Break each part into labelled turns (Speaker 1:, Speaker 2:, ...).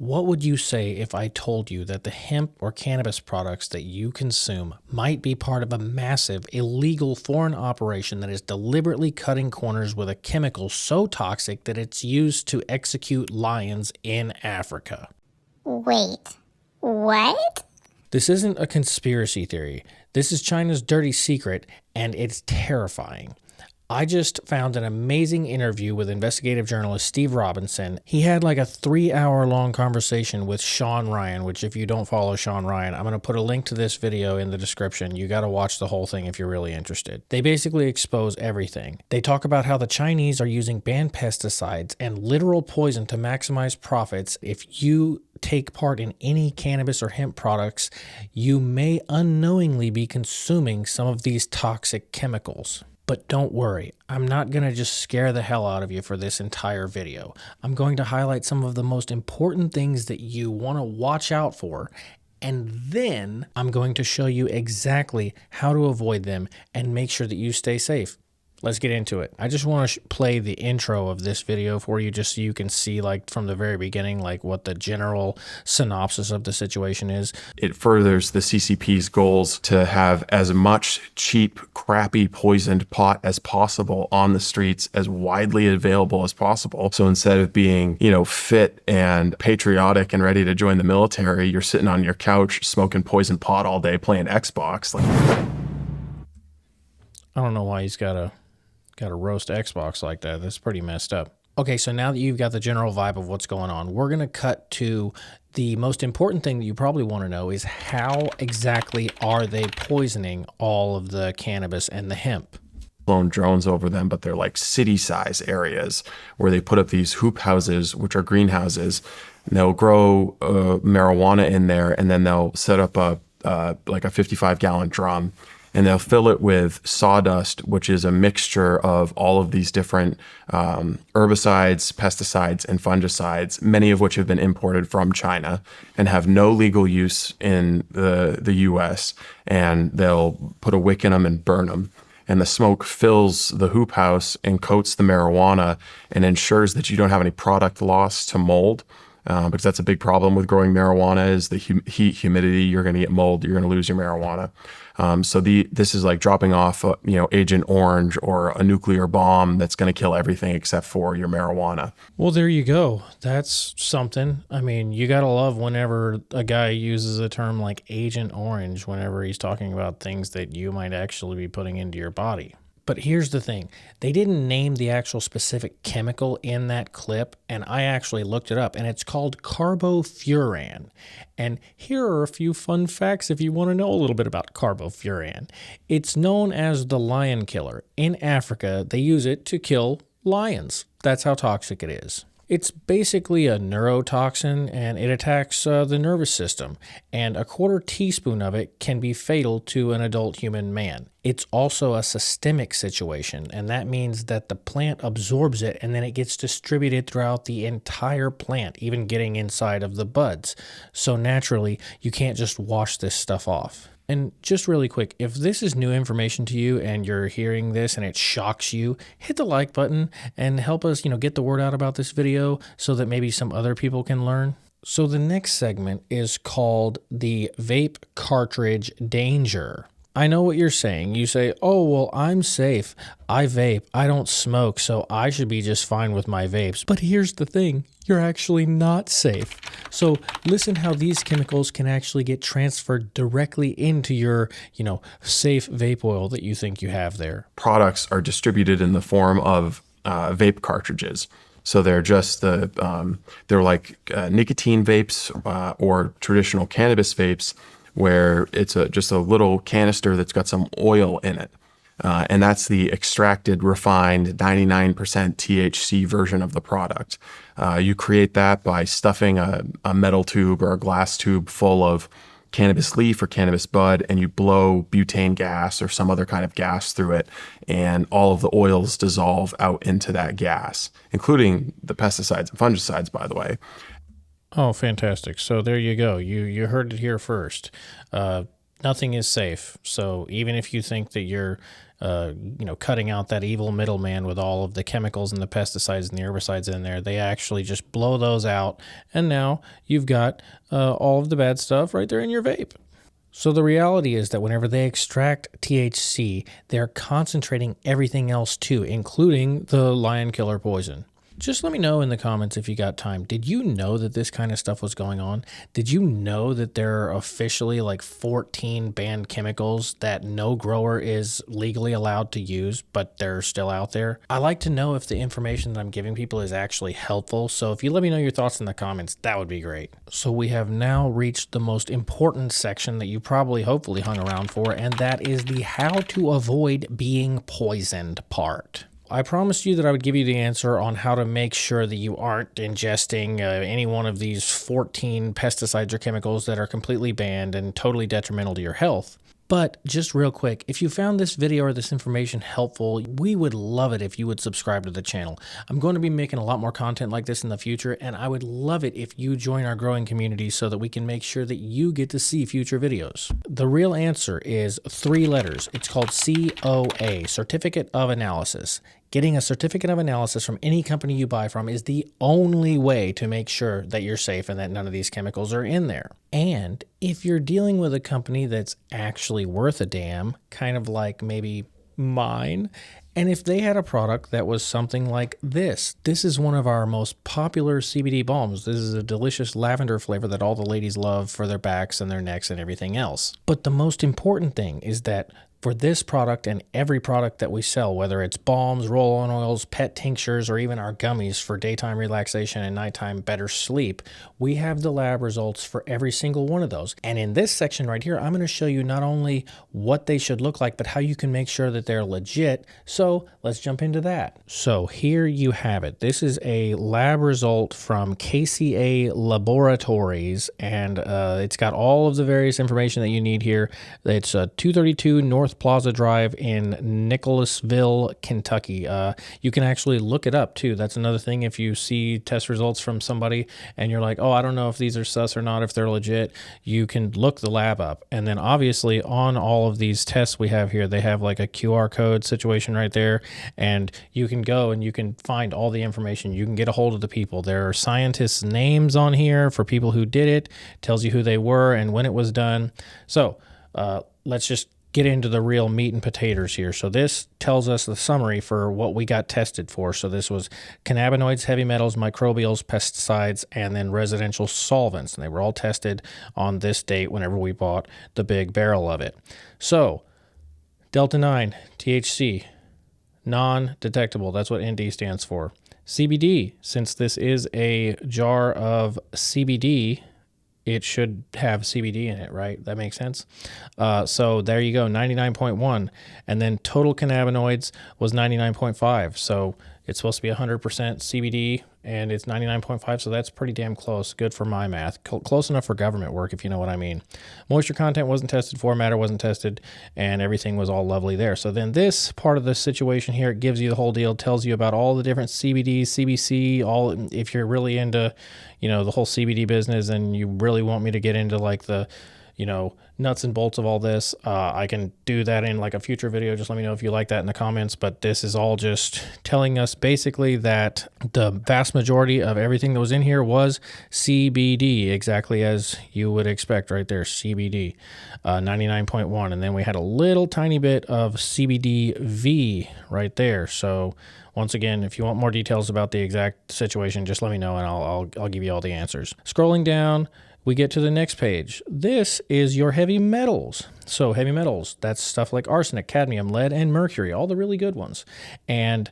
Speaker 1: What would you say if I told you that the hemp or cannabis products that you consume might be part of a massive, illegal foreign operation that is deliberately cutting corners with a chemical so toxic that it's used to execute lions in Africa?
Speaker 2: Wait, what?
Speaker 1: This isn't a conspiracy theory. This is China's dirty secret, and it's terrifying. I just found an amazing interview with investigative journalist Steve Robinson. He had like a 3-hour long conversation with Shawn Ryan, which if you don't follow Shawn Ryan, I'm going to put a link to this video in the description. You got to watch the whole thing if you're really interested. They basically expose everything. They talk about how the Chinese are using banned pesticides and literal poison to maximize profits. If you take part in any cannabis or hemp products, you may unknowingly be consuming some of these toxic chemicals. But don't worry, I'm not going to just scare the hell out of you for this entire video. I'm going to highlight some of the most important things that you want to watch out for, and then I'm going to show you exactly how to avoid them and make sure that you stay safe. Let's get into it. I just want to play the intro of this video for you just so you can see like from the very beginning like what the general synopsis of the situation is.
Speaker 3: It furthers the CCP's goals to have as much cheap, crappy, poisoned pot as possible on the streets, as widely available as possible. So instead of being, fit and patriotic and ready to join the military, you're sitting on your couch smoking poison pot all day playing Xbox.
Speaker 1: I don't know why he's got to roast Xbox like that. That's pretty messed up. Okay, so now that you've got the general vibe of what's going on, we're going to cut to the most important thing that you probably want to know is how exactly are they poisoning all of the cannabis and the hemp?
Speaker 3: Blown drones over them, but they're like city-size areas where they put up these hoop houses, which are greenhouses, and they'll grow marijuana in there, and then they'll set up a 55-gallon drum, and they'll fill it with sawdust, which is a mixture of all of these different herbicides, pesticides, and fungicides, many of which have been imported from China and have no legal use in the U.S., and they'll put a wick in them and burn them. And the smoke fills the hoop house and coats the marijuana and ensures that you don't have any product loss to mold. Because that's a big problem with growing marijuana is the heat, humidity. You're going to get mold. You're going to lose your marijuana. So this is like dropping off, Agent Orange or a nuclear bomb that's going to kill everything except for your marijuana.
Speaker 1: Well, there you go. That's something. I mean, you got to love whenever a guy uses a term like Agent Orange whenever he's talking about things that you might actually be putting into your body. But here's the thing. They didn't name the actual specific chemical in that clip, and I actually looked it up, and it's called Carbofuran. And here are a few fun facts if you want to know a little bit about Carbofuran. It's known as the lion killer. In Africa, they use it to kill lions. That's how toxic it is. It's basically a neurotoxin, and it attacks the nervous system, and a 1/4 teaspoon of it can be fatal to an adult human man. It's also a systemic situation, and that means that the plant absorbs it, and then it gets distributed throughout the entire plant, even getting inside of the buds. So naturally, you can't just wash this stuff off. And just really quick, if this is new information to you and you're hearing this and it shocks you, hit the like button and help us, get the word out about this video so that maybe some other people can learn. So the next segment is called the vape cartridge danger. I know what you're saying. You say, oh, well, I'm safe. I vape. I don't smoke, so I should be just fine with my vapes. But here's the thing. You're actually not safe. So listen how these chemicals can actually get transferred directly into your, safe vape oil that you think you have there.
Speaker 3: Products are distributed in the form of vape cartridges. So they're just they're like nicotine vapes or traditional cannabis vapes, where it's just a little canister that's got some oil in it. And that's the extracted, refined, 99% THC version of the product. You create that by stuffing a metal tube or a glass tube full of cannabis leaf or cannabis bud, and you blow butane gas or some other kind of gas through it, and all of the oils dissolve out into that gas, including the pesticides and fungicides, by the way.
Speaker 1: Oh, fantastic. So there you go. You heard it here first. Nothing is safe. So even if you think that you're cutting out that evil middleman with all of the chemicals and the pesticides and the herbicides in there. They actually just blow those out, and now you've got all of the bad stuff right there in your vape. So the reality is that whenever they extract THC, they're concentrating everything else too, including the lion killer poison. Just let me know in the comments if you got time. Did you know that this kind of stuff was going on? Did you know that there are officially like 14 banned chemicals that no grower is legally allowed to use, but they're still out there? I like to know if the information that I'm giving people is actually helpful. So if you let me know your thoughts in the comments, that would be great. So we have now reached the most important section that you probably hopefully hung around for, and that is the how to avoid being poisoned part. I promised you that I would give you the answer on how to make sure that you aren't ingesting any one of these 14 pesticides or chemicals that are completely banned and totally detrimental to your health. But just real quick, if you found this video or this information helpful, we would love it if you would subscribe to the channel. I'm going to be making a lot more content like this in the future, and I would love it if you join our growing community so that we can make sure that you get to see future videos. The real answer is 3 letters. It's called COA, Certificate of Analysis. Getting a certificate of analysis from any company you buy from is the only way to make sure that you're safe and that none of these chemicals are in there. And if you're dealing with a company that's actually worth a damn, kind of like maybe mine, and if they had a product that was something like this is one of our most popular CBD balms. This is a delicious lavender flavor that all the ladies love for their backs and their necks and everything else. But the most important thing is that for this product and every product that we sell, whether it's balms, roll-on oils, pet tinctures, or even our gummies for daytime relaxation and nighttime better sleep, we have the lab results for every single one of those. And in this section right here, I'm going to show you not only what they should look like, but how you can make sure that they're legit. So let's jump into that. So here you have it. This is a lab result from KCA Laboratories, and it's got all of the various information that you need here. It's 232 North Plaza Drive in Nicholasville, Kentucky. You can actually look it up too. That's another thing. If you see test results from somebody and you're like, oh, I don't know if these are sus or not, if they're legit, you can look the lab up. And then obviously on all of these tests we have here, they have like a QR code situation right there, and you can go and you can find all the information. You can get a hold of the people. There are scientists' names on here for people who did it, tells you who they were and when it was done. So let's just get into the real meat and potatoes here. So this tells us the summary for what we got tested for. So this was cannabinoids, heavy metals, microbials, pesticides, and then residential solvents. And they were all tested on this date whenever we bought the big barrel of it. So Delta 9, THC, non-detectable. That's what ND stands for. CBD, since this is a jar of CBD, it should have CBD in it, right? That makes sense. So there you go, 99.1. And then total cannabinoids was 99.5. So it's supposed to be 100% CBD, and it's 99.5. So that's pretty damn close. Good for my math. Close enough for government work, if you know what I mean. Moisture content wasn't tested for, matter wasn't tested, and everything was all lovely there. So then this part of the situation here, it gives you the whole deal, tells you about all the different CBD, CBC, all, if you're really into, the whole CBD business and you really want me to get into like the, nuts and bolts of all this, I can do that in like a future video. Just let me know if you like that in the comments. But this is all just telling us basically that the vast majority of everything that was in here was CBD, exactly as you would expect right there, CBD, 99.1. And then we had a little tiny bit of CBDV right there. So once again, if you want more details about the exact situation, just let me know and I'll give you all the answers. Scrolling down, we get to the next page. This is your heavy metals. So heavy metals, that's stuff like arsenic, cadmium, lead, and mercury, all the really good ones. And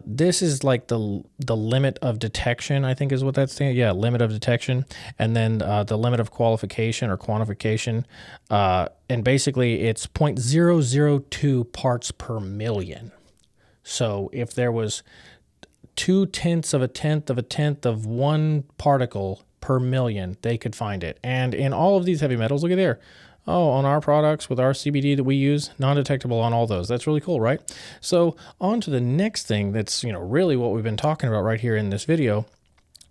Speaker 1: this is like the limit of detection, I think is what that's saying. Yeah, limit of detection. And then the limit of qualification or quantification. And basically it's 0.002 parts per million. So if there was 0.2 of a tenth of one particle per million, they could find it. And in all of these heavy metals, look at there. Oh, on our products with our CBD that we use, non-detectable on all those. That's really cool, right? So on to the next thing that's, really what we've been talking about right here in this video.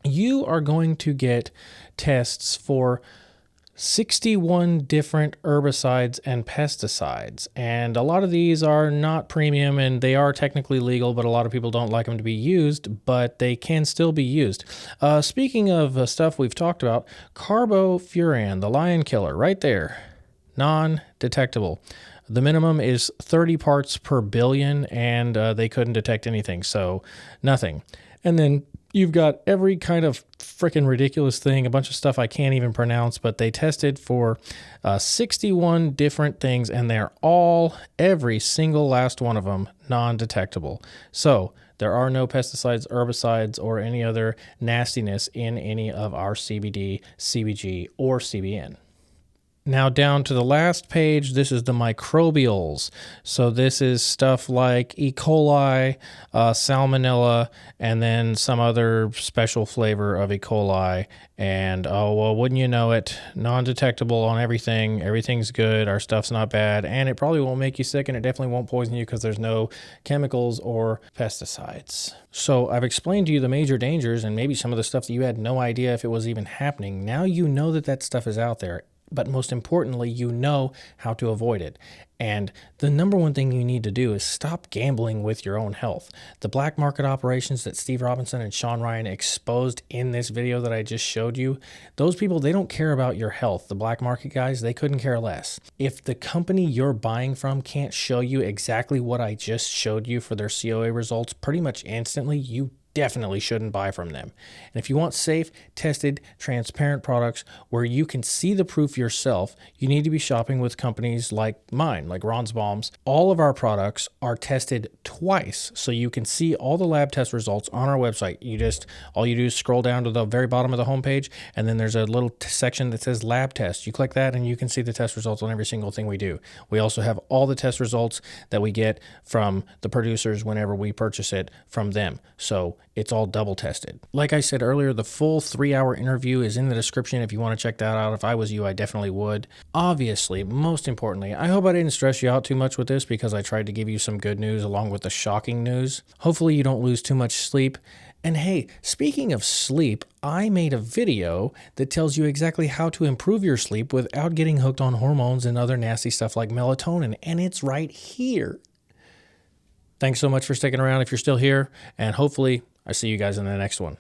Speaker 1: You are going to get tests for 61 different herbicides and pesticides. And a lot of these are not premium and they are technically legal, but a lot of people don't like them to be used, but they can still be used. Speaking of stuff we've talked about, Carbofuran, the lion killer, right there, non-detectable. The minimum is 30 parts per billion, and they couldn't detect anything, so nothing. And then you've got every kind of freaking ridiculous thing, a bunch of stuff I can't even pronounce, but they tested for 61 different things, and they're all, every single last one of them, non-detectable. So there are no pesticides, herbicides, or any other nastiness in any of our CBD, CBG, or CBN. Now down to the last page, this is the microbials. So this is stuff like E. coli, salmonella, and then some other special flavor of E. coli. And oh, well, wouldn't you know it, non-detectable on everything. Everything's good. Our stuff's not bad. And it probably won't make you sick, and it definitely won't poison you because there's no chemicals or pesticides. So I've explained to you the major dangers and maybe some of the stuff that you had no idea if it was even happening. Now you know that that stuff is out there. But most importantly, you know how to avoid it. And the number one thing you need to do is stop gambling with your own health. The black market operations that Steve Robinson and Shawn Ryan exposed in this video that I just showed you, those people, they don't care about your health. The black market guys, they couldn't care less. If the company you're buying from can't show you exactly what I just showed you for their COA results pretty much instantly, you definitely shouldn't buy from them. And if you want safe, tested, transparent products where you can see the proof yourself, you need to be shopping with companies like mine, like Ron's Balms. All of our products are tested twice, so you can see all the lab test results on our website. All you do is scroll down to the very bottom of the homepage, and then there's a little section that says lab test. You click that and you can see the test results on every single thing we do. We also have all the test results that we get from the producers whenever we purchase it from them. So it's all double tested. Like I said earlier, the full 3-hour interview is in the description if you want to check that out. If I was you, I definitely would. Obviously, most importantly, I hope I didn't stress you out too much with this because I tried to give you some good news along with the shocking news. Hopefully you don't lose too much sleep. And hey, speaking of sleep, I made a video that tells you exactly how to improve your sleep without getting hooked on hormones and other nasty stuff like melatonin, and it's right here. Thanks so much for sticking around if you're still here, and hopefully I see you guys in the next one.